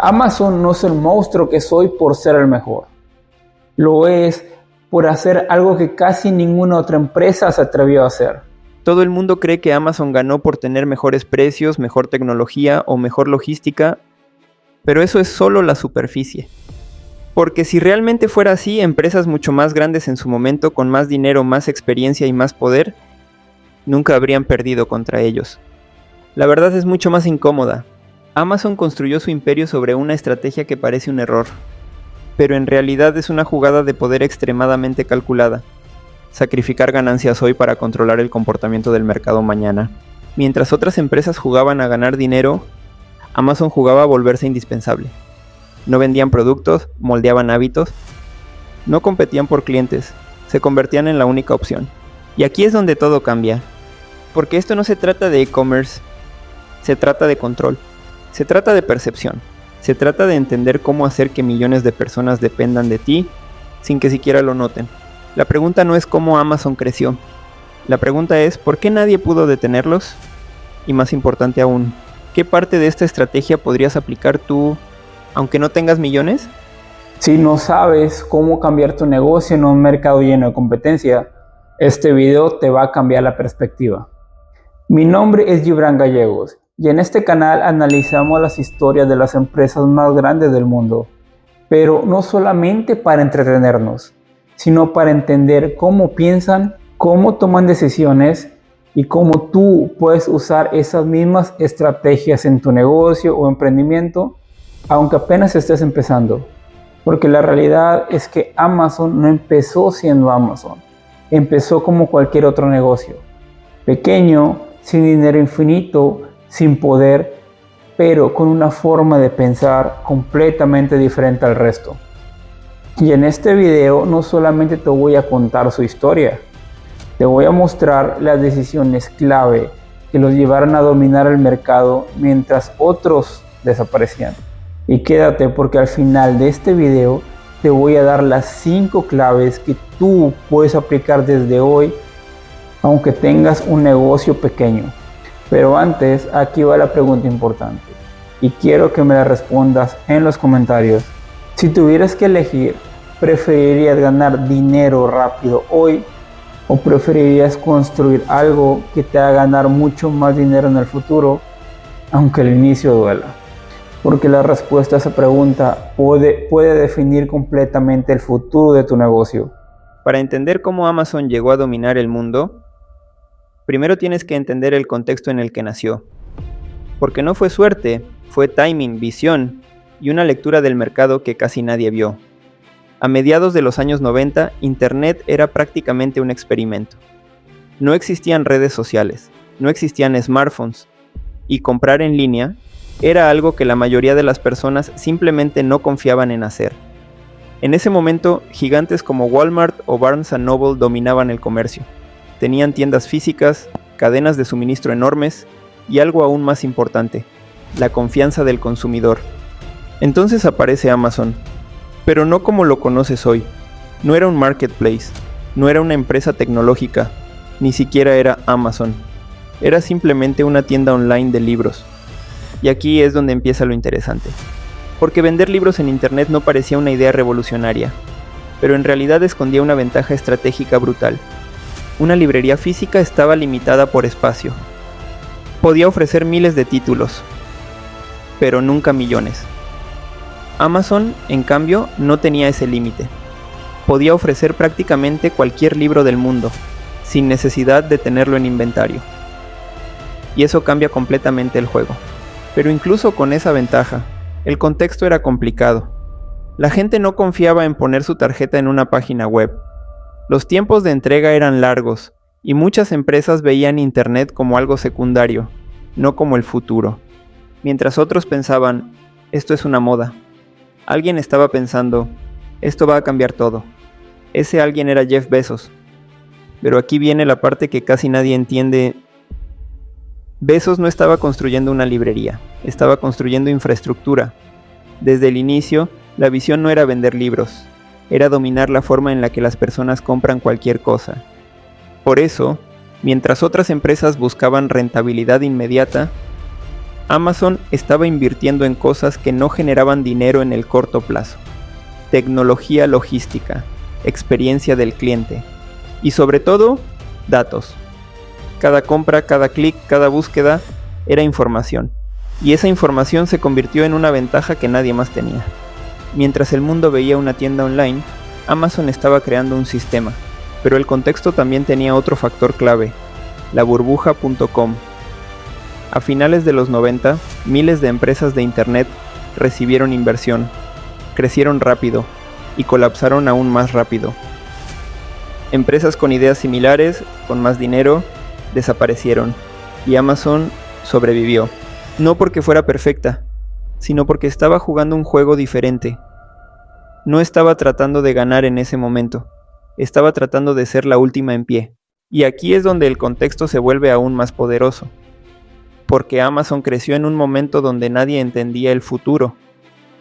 Amazon no es el monstruo que soy por ser el mejor. Lo es por hacer algo que casi ninguna otra empresa se atrevió a hacer. Todo el mundo cree que Amazon ganó por tener mejores precios, mejor tecnología o mejor logística, pero eso es solo la superficie. Porque si realmente fuera así, empresas mucho más grandes en su momento, con más dinero, más experiencia y más poder, nunca habrían perdido contra ellos. La verdad es mucho más incómoda. Amazon construyó su imperio sobre una estrategia que parece un error, pero en realidad es una jugada de poder extremadamente calculada. Sacrificar ganancias hoy para controlar el comportamiento del mercado mañana. Mientras otras empresas jugaban a ganar dinero, Amazon jugaba a volverse indispensable. No vendían productos, moldeaban hábitos, no competían por clientes, se convertían en la única opción. Y aquí es donde todo cambia, porque esto no se trata de e-commerce, se trata de control, se trata de percepción, se trata de entender cómo hacer que millones de personas dependan de ti sin que siquiera lo noten. La pregunta no es cómo Amazon creció, la pregunta es ¿por qué nadie pudo detenerlos? Y más importante aún, ¿qué parte de esta estrategia podrías aplicar tú, aunque no tengas millones? Si no sabes cómo cambiar tu negocio en un mercado lleno de competencia, este video te va a cambiar la perspectiva. Mi nombre es Gibran Gallegos y en este canal analizamos las historias de las empresas más grandes del mundo, pero no solamente para entretenernos, sino para entender cómo piensan, cómo toman decisiones y cómo tú puedes usar esas mismas estrategias en tu negocio o emprendimiento, aunque apenas estés empezando. Porque la realidad es que Amazon no empezó siendo Amazon, empezó como cualquier otro negocio, pequeño, sin dinero infinito, sin poder, pero con una forma de pensar completamente diferente al resto. Y en este video no solamente te voy a contar su historia, te voy a mostrar las decisiones clave que los llevaron a dominar el mercado mientras otros desaparecían. Y quédate porque al final de este video te voy a dar las 5 claves que tú puedes aplicar desde hoy, aunque tengas un negocio pequeño. Pero antes, aquí va la pregunta importante y quiero que me la respondas en los comentarios. Si tuvieras que elegir, ¿preferirías ganar dinero rápido hoy o preferirías construir algo que te haga ganar mucho más dinero en el futuro, aunque el inicio duela? Porque la respuesta a esa pregunta puede definir completamente el futuro de tu negocio. Para entender cómo Amazon llegó a dominar el mundo, primero tienes que entender el contexto en el que nació. Porque no fue suerte, fue timing, visión y una lectura del mercado que casi nadie vio. A mediados de los años 90, Internet era prácticamente un experimento. No existían redes sociales, no existían smartphones, y comprar en línea era algo que la mayoría de las personas simplemente no confiaban en hacer. En ese momento, gigantes como Walmart o Barnes & Noble dominaban el comercio. Tenían tiendas físicas, cadenas de suministro enormes y algo aún más importante, la confianza del consumidor. Entonces aparece Amazon, pero no como lo conoces hoy. No era un marketplace, no era una empresa tecnológica, ni siquiera era Amazon. Era simplemente una tienda online de libros. Y aquí es donde empieza lo interesante. Porque vender libros en internet no parecía una idea revolucionaria, pero en realidad escondía una ventaja estratégica brutal. Una librería física estaba limitada por espacio. Podía ofrecer miles de títulos, pero nunca millones. Amazon, en cambio, no tenía ese límite. Podía ofrecer prácticamente cualquier libro del mundo, sin necesidad de tenerlo en inventario. Y eso cambia completamente el juego. Pero incluso con esa ventaja, el contexto era complicado. La gente no confiaba en poner su tarjeta en una página web. Los tiempos de entrega eran largos, y muchas empresas veían Internet como algo secundario, no como el futuro. Mientras otros pensaban, esto es una moda. Alguien estaba pensando, esto va a cambiar todo. Ese alguien era Jeff Bezos. Pero aquí viene la parte que casi nadie entiende. Bezos no estaba construyendo una librería, estaba construyendo infraestructura. Desde el inicio, la visión no era vender libros, era dominar la forma en la que las personas compran cualquier cosa. Por eso, mientras otras empresas buscaban rentabilidad inmediata, Amazon estaba invirtiendo en cosas que no generaban dinero en el corto plazo. Tecnología logística, experiencia del cliente y sobre todo, datos. Cada compra, cada clic, cada búsqueda era información. Y esa información se convirtió en una ventaja que nadie más tenía. Mientras el mundo veía una tienda online, Amazon estaba creando un sistema, pero el contexto también tenía otro factor clave, la burbuja.com. A finales de los 90, miles de empresas de Internet recibieron inversión, crecieron rápido y colapsaron aún más rápido. Empresas con ideas similares, con más dinero, desaparecieron y Amazon sobrevivió. No porque fuera perfecta, sino porque estaba jugando un juego diferente. No estaba tratando de ganar en ese momento, estaba tratando de ser la última en pie. Y aquí es donde el contexto se vuelve aún más poderoso. Porque Amazon creció en un momento donde nadie entendía el futuro,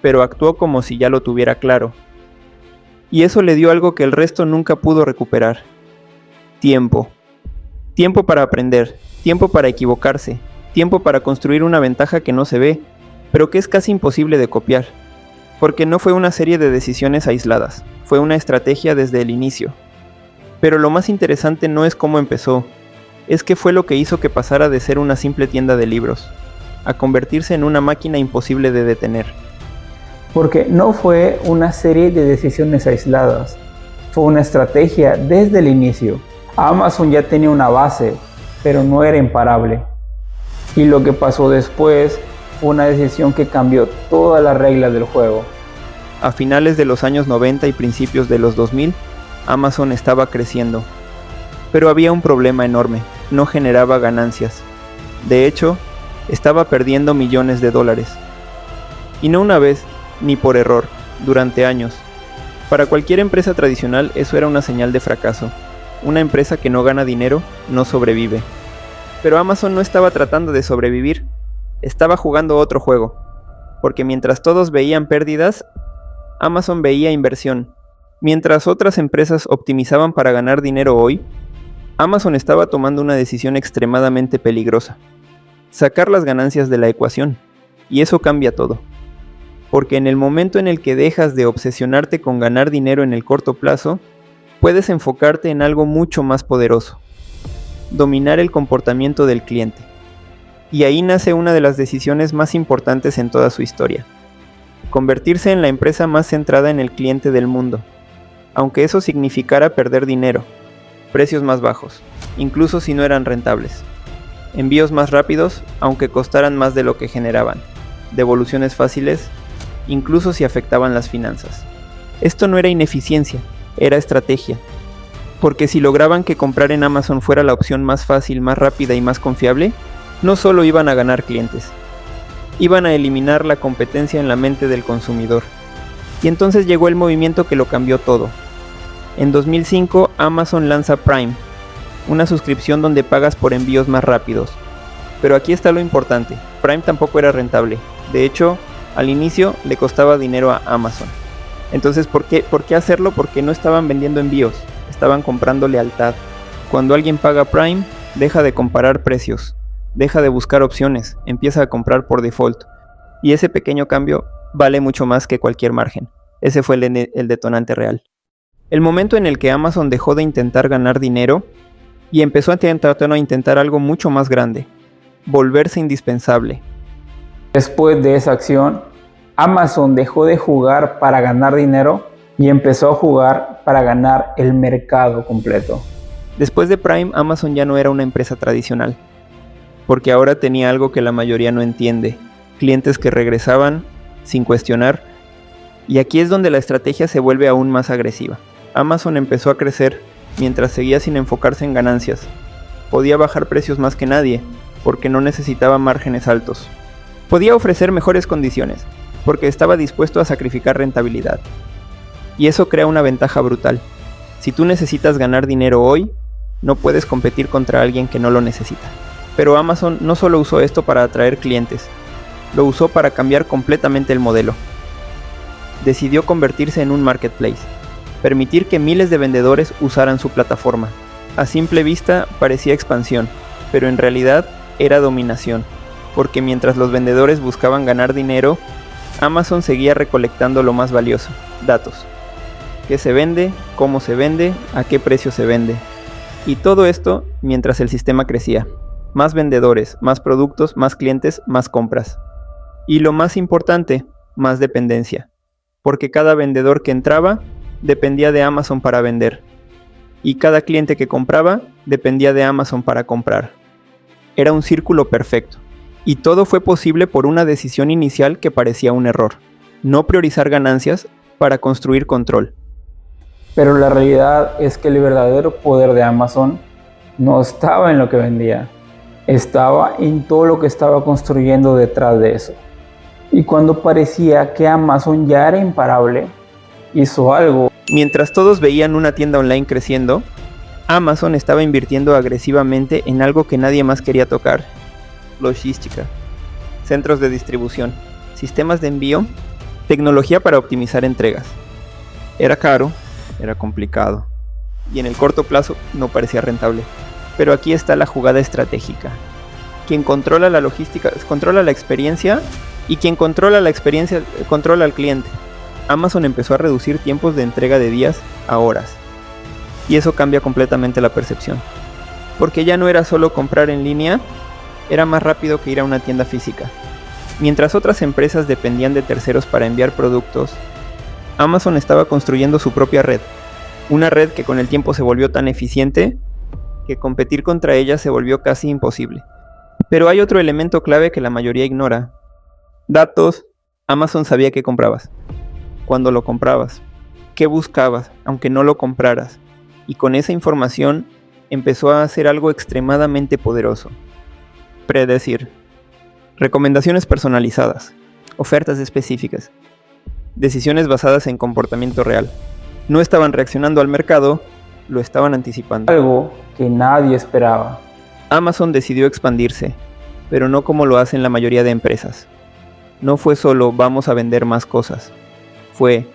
pero actuó como si ya lo tuviera claro. Y eso le dio algo que el resto nunca pudo recuperar. Tiempo. Tiempo para aprender, tiempo para equivocarse, tiempo para construir una ventaja que no se ve, pero que es casi imposible de copiar. Porque no fue una serie de decisiones aisladas, fue una estrategia desde el inicio. Pero lo más interesante no es cómo empezó, es que fue lo que hizo que pasara de ser una simple tienda de libros, a convertirse en una máquina imposible de detener. Porque no fue una serie de decisiones aisladas, fue una estrategia desde el inicio. Amazon ya tenía una base, pero no era imparable. Y lo que pasó después fue una decisión que cambió todas las reglas del juego. A finales de los años 90 y principios de los 2000, Amazon estaba creciendo. Pero había un problema enorme, no generaba ganancias. De hecho, estaba perdiendo millones de dólares. Y no una vez, ni por error, durante años. Para cualquier empresa tradicional eso era una señal de fracaso. Una empresa que no gana dinero no sobrevive. Pero Amazon no estaba tratando de sobrevivir, estaba jugando otro juego. Porque mientras todos veían pérdidas, Amazon veía inversión. Mientras otras empresas optimizaban para ganar dinero hoy, Amazon estaba tomando una decisión extremadamente peligrosa: sacar las ganancias de la ecuación. Y eso cambia todo. Porque en el momento en el que dejas de obsesionarte con ganar dinero en el corto plazo, puedes enfocarte en algo mucho más poderoso: dominar el comportamiento del cliente. Y ahí nace una de las decisiones más importantes en toda su historia: convertirse en la empresa más centrada en el cliente del mundo, aunque eso significara perder dinero, precios más bajos, incluso si no eran rentables, envíos más rápidos, aunque costaran más de lo que generaban, devoluciones fáciles, incluso si afectaban las finanzas. Esto no era ineficiencia, era estrategia, porque si lograban que comprar en Amazon fuera la opción más fácil, más rápida y más confiable, no solo iban a ganar clientes, iban a eliminar la competencia en la mente del consumidor. Y entonces llegó el movimiento que lo cambió todo. En 2005, Amazon lanza Prime, una suscripción donde pagas por envíos más rápidos. Pero aquí está lo importante: Prime tampoco era rentable. De hecho, al inicio le costaba dinero a Amazon. Entonces, ¿por qué hacerlo? Porque no estaban vendiendo envíos, estaban comprando lealtad. Cuando alguien paga Prime, deja de comparar precios, deja de buscar opciones, empieza a comprar por default. Y ese pequeño cambio vale mucho más que cualquier margen. Ese fue el detonante real. El momento en el que Amazon dejó de intentar ganar dinero y empezó a intentar algo mucho más grande: volverse indispensable. Después de esa acción, Amazon dejó de jugar para ganar dinero y empezó a jugar para ganar el mercado completo. Después de Prime, Amazon ya no era una empresa tradicional, porque ahora tenía algo que la mayoría no entiende: clientes que regresaban sin cuestionar. Y aquí es donde la estrategia se vuelve aún más agresiva. Amazon empezó a crecer mientras seguía sin enfocarse en ganancias. Podía bajar precios más que nadie, porque no necesitaba márgenes altos. Podía ofrecer mejores condiciones, porque estaba dispuesto a sacrificar rentabilidad. Y eso crea una ventaja brutal. Si tú necesitas ganar dinero hoy, no puedes competir contra alguien que no lo necesita. Pero Amazon no solo usó esto para atraer clientes, lo usó para cambiar completamente el modelo. Decidió convertirse en un marketplace, permitir que miles de vendedores usaran su plataforma. A simple vista parecía expansión, pero en realidad era dominación. porque mientras los vendedores buscaban ganar dinero, Amazon seguía recolectando lo más valioso, datos. ¿Qué se vende? ¿Cómo se vende? ¿A qué precio se vende? Y todo esto mientras el sistema crecía. Más vendedores, más productos, más clientes, más compras. Y lo más importante, más dependencia. Porque cada vendedor que entraba dependía de Amazon para vender. Y cada cliente que compraba dependía de Amazon para comprar. Era un círculo perfecto. Y todo fue posible por una decisión inicial que parecía un error. No priorizar ganancias para construir control. Pero la realidad es que el verdadero poder de Amazon no estaba en lo que vendía, estaba en todo lo que estaba construyendo detrás de eso. Y cuando parecía que Amazon ya era imparable, hizo algo. Mientras todos veían una tienda online creciendo, Amazon estaba invirtiendo agresivamente en algo que nadie más quería tocar: logística, centros de distribución, sistemas de envío, tecnología para optimizar entregas. Era caro, era complicado, y en el corto plazo no parecía rentable. Pero aquí está la jugada estratégica. Quien controla la logística controla la experiencia, y quien controla la experiencia controla al cliente. Amazon empezó a reducir tiempos de entrega de días a horas, y eso cambia completamente la percepción. Porque ya no era solo comprar en línea, era más rápido que ir a una tienda física. Mientras otras empresas dependían de terceros para enviar productos, Amazon estaba construyendo su propia red. Una red que con el tiempo se volvió tan eficiente que competir contra ella se volvió casi imposible. Pero hay otro elemento clave que la mayoría ignora: datos. Amazon sabía qué comprabas, cuándo lo comprabas, qué buscabas, aunque no lo compraras. Y con esa información empezó a hacer algo extremadamente poderoso: predecir. Recomendaciones personalizadas, ofertas específicas, decisiones basadas en comportamiento real. No estaban reaccionando al mercado, lo estaban anticipando. Algo que nadie esperaba. Amazon decidió expandirse, pero no como lo hacen la mayoría de empresas. No fue solo vamos a vender más cosas, fue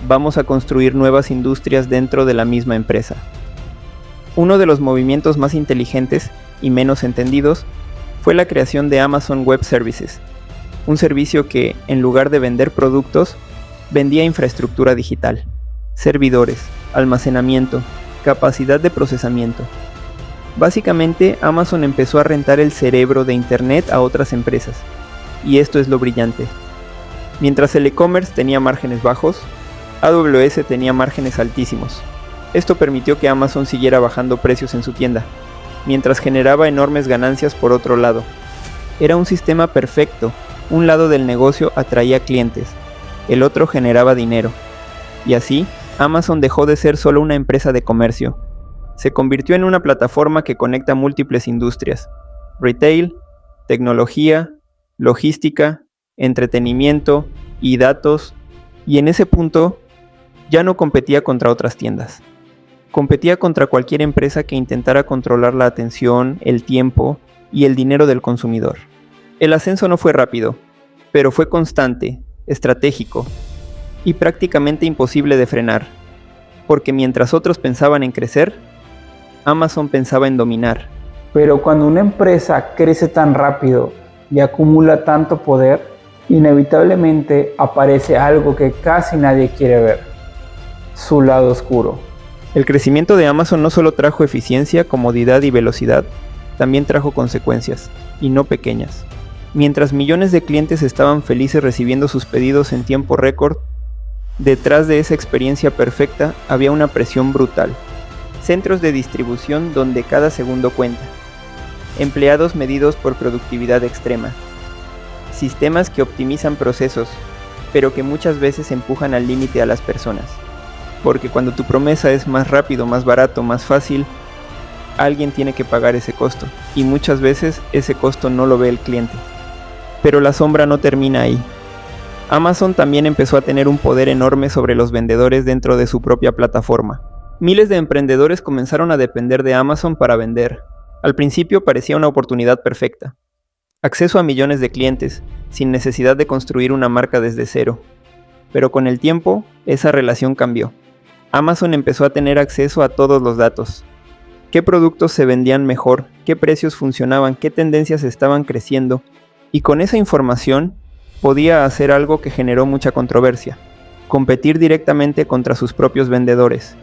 vamos a construir nuevas industrias dentro de la misma empresa. Uno de los movimientos más inteligentes y menos entendidos fue la creación de Amazon Web Services, un servicio que, en lugar de vender productos, vendía infraestructura digital, servidores, almacenamiento, capacidad de procesamiento. Básicamente, Amazon empezó a rentar el cerebro de Internet a otras empresas, y esto es lo brillante. Mientras el e-commerce tenía márgenes bajos, AWS tenía márgenes altísimos. Esto permitió que Amazon siguiera bajando precios en su tienda, mientras generaba enormes ganancias por otro lado. Era un sistema perfecto. Un lado del negocio atraía clientes, el otro generaba dinero. Y así, Amazon dejó de ser solo una empresa de comercio. Se convirtió en una plataforma que conecta múltiples industrias: retail, tecnología, logística, entretenimiento y datos. Y en ese punto, ya no competía contra otras tiendas. Competía contra cualquier empresa que intentara controlar la atención, el tiempo y el dinero del consumidor. El ascenso no fue rápido, pero fue constante, estratégico y prácticamente imposible de frenar, porque mientras otros pensaban en crecer, Amazon pensaba en dominar. Pero cuando una empresa crece tan rápido y acumula tanto poder, inevitablemente aparece algo que casi nadie quiere ver: su lado oscuro. El crecimiento de Amazon no solo trajo eficiencia, comodidad y velocidad, también trajo consecuencias, y no pequeñas. Mientras millones de clientes estaban felices recibiendo sus pedidos en tiempo récord, detrás de esa experiencia perfecta había una presión brutal. Centros de distribución donde cada segundo cuenta. Empleados medidos por productividad extrema. Sistemas que optimizan procesos, pero que muchas veces empujan al límite a las personas. Porque cuando tu promesa es más rápido, más barato, más fácil, alguien tiene que pagar ese costo, y muchas veces ese costo no lo ve el cliente. Pero la sombra no termina ahí. Amazon también empezó a tener un poder enorme sobre los vendedores dentro de su propia plataforma. Miles de emprendedores comenzaron a depender de Amazon para vender. Al principio parecía una oportunidad perfecta. Acceso a millones de clientes, sin necesidad de construir una marca desde cero. Pero con el tiempo, esa relación cambió. Amazon empezó a tener acceso a todos los datos. ¿Qué productos se vendían mejor? ¿Qué precios funcionaban? ¿Qué tendencias estaban creciendo? Y con esa información podía hacer algo que generó mucha controversia: competir directamente contra sus propios vendedores,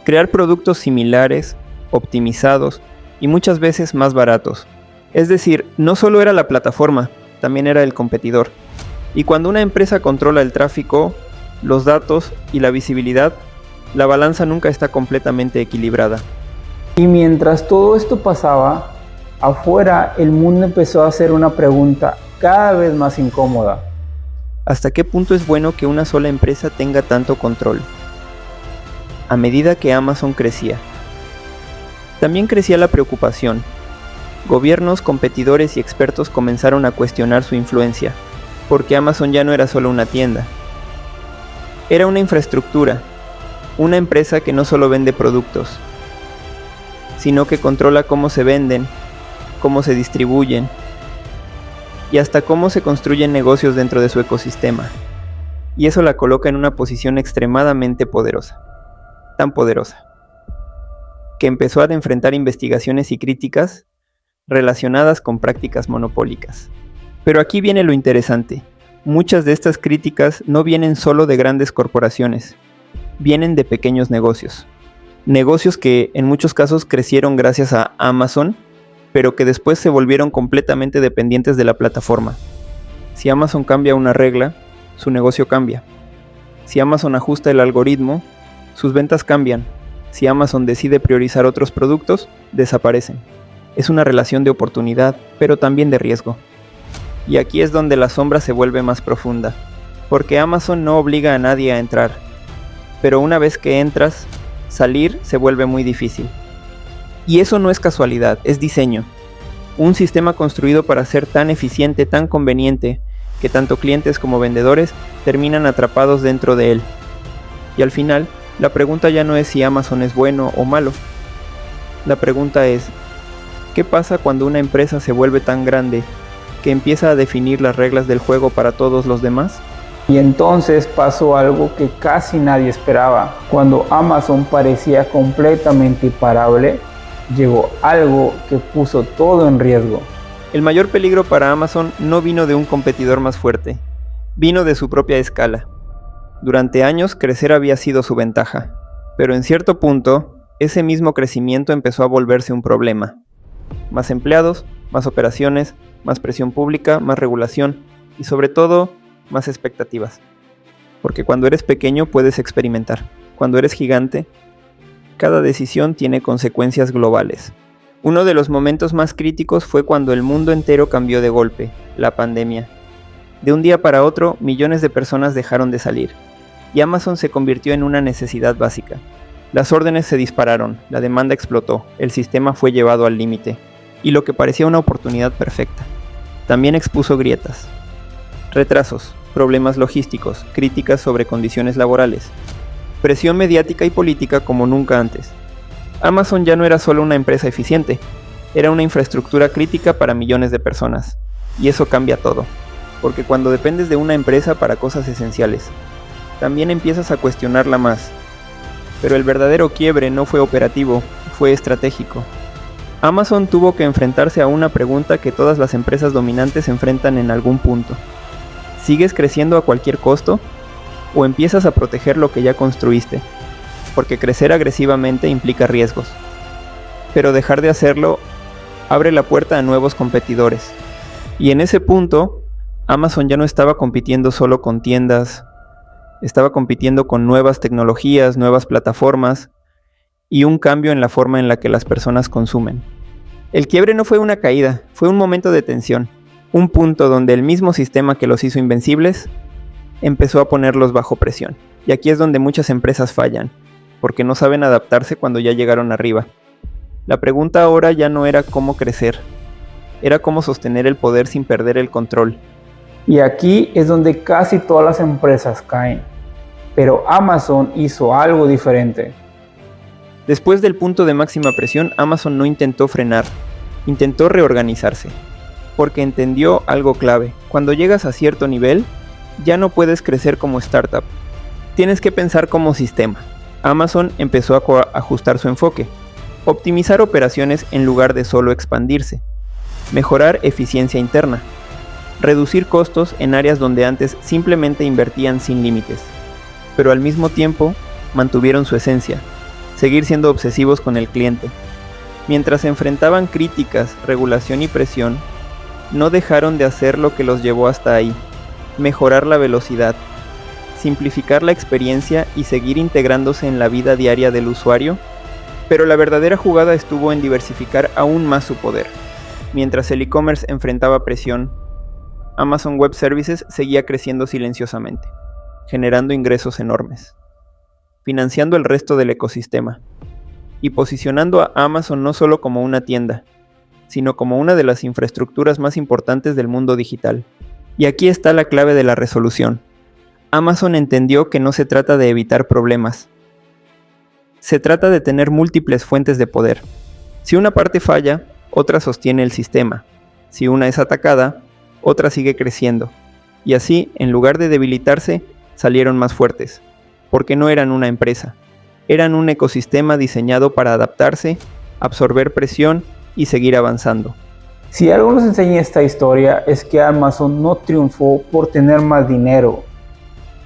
crear productos similares, optimizados y muchas veces más baratos. Es decir, no solo era la plataforma, también era el competidor. Y cuando una empresa controla el tráfico, los datos y la visibilidad, la balanza nunca está completamente equilibrada. Y mientras todo esto pasaba, afuera el mundo empezó a hacer una pregunta cada vez más incómoda. ¿Hasta qué punto es bueno que una sola empresa tenga tanto control? A medida que Amazon crecía, también crecía la preocupación. Gobiernos, competidores y expertos comenzaron a cuestionar su influencia, porque Amazon ya no era solo una tienda. Era una infraestructura, una empresa que no solo vende productos, sino que controla cómo se venden, cómo se distribuyen y hasta cómo se construyen negocios dentro de su ecosistema. Y eso la coloca en una posición extremadamente poderosa, tan poderosa, que empezó a enfrentar investigaciones y críticas relacionadas con prácticas monopólicas. Pero aquí viene lo interesante: muchas de estas críticas no vienen solo de grandes corporaciones, vienen de pequeños negocios. Negocios que en muchos casos crecieron gracias a Amazon, pero que después se volvieron completamente dependientes de la plataforma. Si Amazon cambia una regla, su negocio cambia. Si Amazon ajusta el algoritmo, sus ventas cambian. Si Amazon decide priorizar otros productos, desaparecen. Es una relación de oportunidad, pero también de riesgo. Y aquí es donde la sombra se vuelve más profunda, porque Amazon no obliga a nadie a entrar, pero una vez que entras, salir se vuelve muy difícil. Y eso no es casualidad, es diseño. Un sistema construido para ser tan eficiente, tan conveniente, que tanto clientes como vendedores terminan atrapados dentro de él. Y al final, la pregunta ya no es si Amazon es bueno o malo. La pregunta es: ¿qué pasa cuando una empresa se vuelve tan grande que empieza a definir las reglas del juego para todos los demás? Y entonces pasó algo que casi nadie esperaba. Cuando Amazon parecía completamente imparable, llegó algo que puso todo en riesgo. El mayor peligro para Amazon no vino de un competidor más fuerte, vino de su propia escala. Durante años crecer había sido su ventaja, pero en cierto punto, ese mismo crecimiento empezó a volverse un problema. Más empleados, más operaciones, más presión pública, más regulación y sobre todo, más expectativas. Porque cuando eres pequeño puedes experimentar. Cuando eres gigante, cada decisión tiene consecuencias globales. Uno de los momentos más críticos fue cuando el mundo entero cambió de golpe, la pandemia. De un día para otro, millones de personas dejaron de salir, y Amazon se convirtió en una necesidad básica. Las órdenes se dispararon, la demanda explotó, el sistema fue llevado al límite, y lo que parecía una oportunidad perfecta, también expuso grietas. Retrasos, problemas logísticos, críticas sobre condiciones laborales, presión mediática y política como nunca antes. Amazon ya no era solo una empresa eficiente, era una infraestructura crítica para millones de personas. Y eso cambia todo, porque cuando dependes de una empresa para cosas esenciales, también empiezas a cuestionarla más. Pero el verdadero quiebre no fue operativo, fue estratégico. Amazon tuvo que enfrentarse a una pregunta que todas las empresas dominantes enfrentan en algún punto. ¿Sigues creciendo a cualquier costo? ¿O empiezas a proteger lo que ya construiste? Porque crecer agresivamente implica riesgos. Pero dejar de hacerlo abre la puerta a nuevos competidores. Y en ese punto, Amazon ya no estaba compitiendo solo con tiendas, estaba compitiendo con nuevas tecnologías, nuevas plataformas y un cambio en la forma en la que las personas consumen. El quiebre no fue una caída, fue un momento de tensión, un punto donde el mismo sistema que los hizo invencibles empezó a ponerlos bajo presión. Y aquí es donde muchas empresas fallan, porque no saben adaptarse cuando ya llegaron arriba. La pregunta ahora ya no era cómo crecer, era cómo sostener el poder sin perder el control. Y aquí es donde casi todas las empresas caen. Pero Amazon hizo algo diferente. Después del punto de máxima presión, Amazon no intentó frenar, intentó reorganizarse, porque entendió algo clave: cuando llegas a cierto nivel, ya no puedes crecer como startup, tienes que pensar como sistema. Amazon empezó a ajustar su enfoque, optimizar operaciones en lugar de solo expandirse, mejorar eficiencia interna, reducir costos en áreas donde antes simplemente invertían sin límites, pero al mismo tiempo mantuvieron su esencia, seguir siendo obsesivos con el cliente. Mientras enfrentaban críticas, regulación y presión, no dejaron de hacer lo que los llevó hasta ahí: mejorar la velocidad, simplificar la experiencia y seguir integrándose en la vida diaria del usuario. Pero la verdadera jugada estuvo en diversificar aún más su poder. Mientras el e-commerce enfrentaba presión, Amazon Web Services seguía creciendo silenciosamente, generando ingresos enormes, financiando el resto del ecosistema y posicionando a Amazon no solo como una tienda, sino como una de las infraestructuras más importantes del mundo digital. Y aquí está la clave de la resolución. Amazon entendió que no se trata de evitar problemas, se trata de tener múltiples fuentes de poder. Si una parte falla, otra sostiene el sistema. Si una es atacada, otra sigue creciendo. Y así, en lugar de debilitarse, salieron más fuertes. Porque no eran una empresa. Eran un ecosistema diseñado para adaptarse, absorber presión y seguir avanzando. Si algo nos enseña esta historia es que Amazon no triunfó por tener más dinero,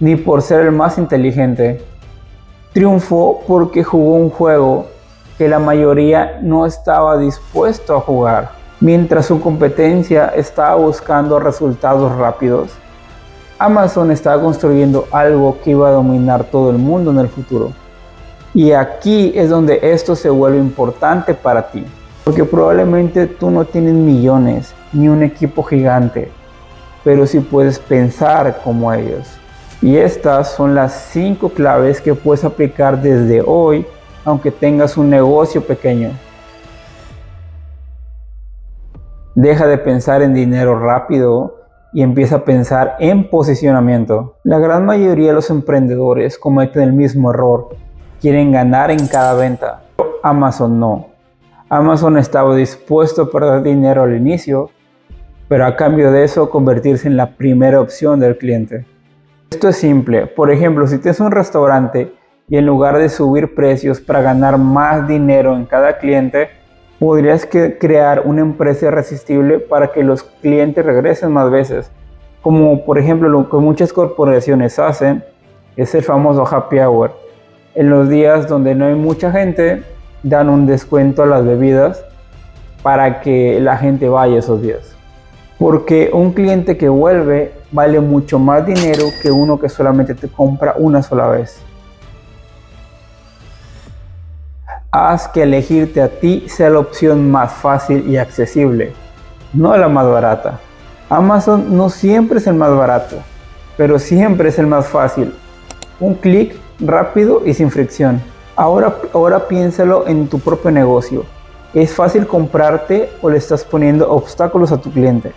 ni por ser el más inteligente. Triunfó porque jugó un juego que la mayoría no estaba dispuesto a jugar. Mientras su competencia estaba buscando resultados rápidos, Amazon estaba construyendo algo que iba a dominar todo el mundo en el futuro. Y aquí es donde esto se vuelve importante para ti, porque probablemente tú no tienes millones ni un equipo gigante, pero sí puedes pensar como ellos. Y estas son las 5 claves que puedes aplicar desde hoy, aunque tengas un negocio pequeño. Deja de pensar en dinero rápido y empieza a pensar en posicionamiento. La gran mayoría de los emprendedores cometen el mismo error. Quieren ganar en cada venta. Amazon no. Amazon estaba dispuesto a perder dinero al inicio, pero a cambio de eso convertirse en la primera opción del cliente. Esto es simple. Por ejemplo, si tienes un restaurante y en lugar de subir precios para ganar más dinero en cada cliente, podrías crear una empresa irresistible para que los clientes regresen más veces. Como por ejemplo lo que muchas corporaciones hacen es el famoso happy hour. En los días donde no hay mucha gente, dan un descuento a las bebidas para que la gente vaya esos días. Porque un cliente que vuelve vale mucho más dinero que uno que solamente te compra una sola vez. Haz que elegirte a ti sea la opción más fácil y accesible, no la más barata. Amazon no siempre es el más barato, pero siempre es el más fácil. Un clic rápido y sin fricción. Ahora piénsalo en tu propio negocio. ¿Es fácil comprarte o le estás poniendo obstáculos a tu cliente?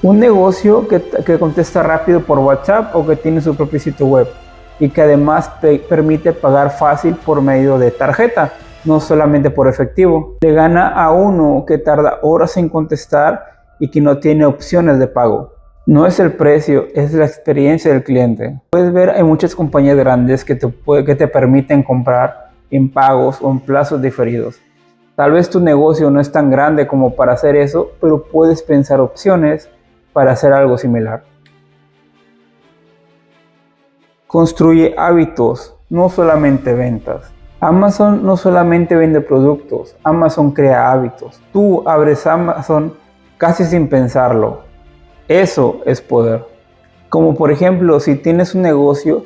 Un negocio que contesta rápido por WhatsApp o que tiene su propio sitio web y que además te permite pagar fácil por medio de tarjeta, no solamente por efectivo. Le gana a uno que tarda horas en contestar y que no tiene opciones de pago. No es el precio, es la experiencia del cliente. Puedes ver, hay muchas compañías grandes que te permiten comprar en pagos o en plazos diferidos. Tal vez tu negocio no es tan grande como para hacer eso, pero puedes pensar opciones para hacer algo similar. Construye hábitos, no solamente ventas. Amazon no solamente vende productos, Amazon crea hábitos. Tú abres Amazon casi sin pensarlo. Eso es poder. Como por ejemplo, si tienes un negocio,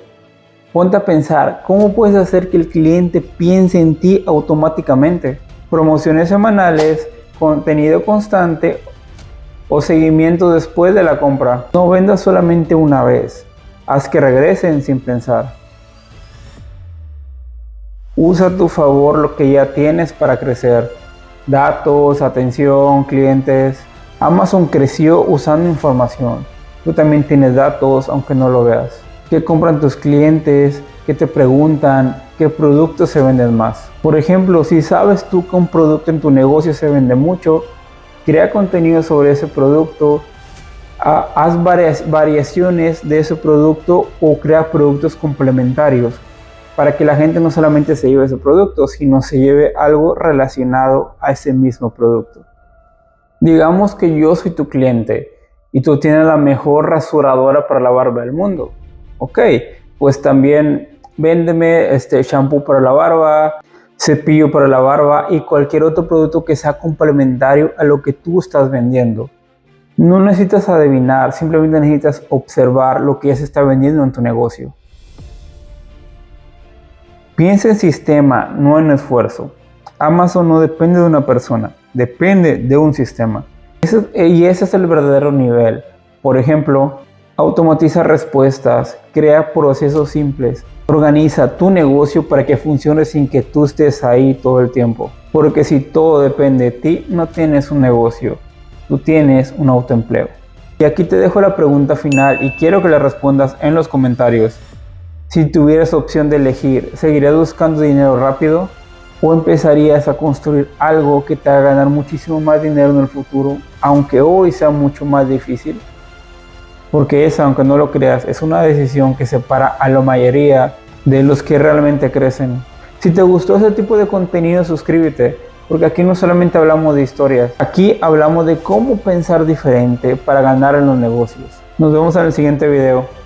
ponte a pensar cómo puedes hacer que el cliente piense en ti automáticamente. Promociones semanales, contenido constante o seguimiento después de la compra. No vendas solamente una vez, haz que regresen sin pensar. Usa a tu favor lo que ya tienes para crecer. Datos, atención, clientes. Amazon creció usando información. Tú también tienes datos, aunque no lo veas. ¿Qué compran tus clientes? ¿Qué te preguntan? ¿Qué productos se venden más? Por ejemplo, si sabes tú que un producto en tu negocio se vende mucho, crea contenido sobre ese producto, haz variaciones de ese producto o crea productos complementarios para que la gente no solamente se lleve ese producto, sino se lleve algo relacionado a ese mismo producto. Digamos que yo soy tu cliente y tú tienes la mejor rasuradora para la barba del mundo. Ok, pues también véndeme shampoo para la barba, cepillo para la barba y cualquier otro producto que sea complementario a lo que tú estás vendiendo. No necesitas adivinar, simplemente necesitas observar lo que ya se está vendiendo en tu negocio. Piensa en sistema, no en esfuerzo. Amazon no depende de una persona, depende de un sistema. Y ese es el verdadero nivel. Por ejemplo, automatiza respuestas, crea procesos simples, organiza tu negocio para que funcione sin que tú estés ahí todo el tiempo. Porque si todo depende de ti, no tienes un negocio, tú tienes un autoempleo. Y aquí te dejo la pregunta final y quiero que la respondas en los comentarios. Si tuvieras opción de elegir, ¿seguirías buscando dinero rápido o empezarías a construir algo que te haga ganar muchísimo más dinero en el futuro, aunque hoy sea mucho más difícil? Porque esa, aunque no lo creas, es una decisión que separa a la mayoría de los que realmente crecen. Si te gustó ese tipo de contenido, suscríbete, porque aquí no solamente hablamos de historias, aquí hablamos de cómo pensar diferente para ganar en los negocios. Nos vemos en el siguiente video.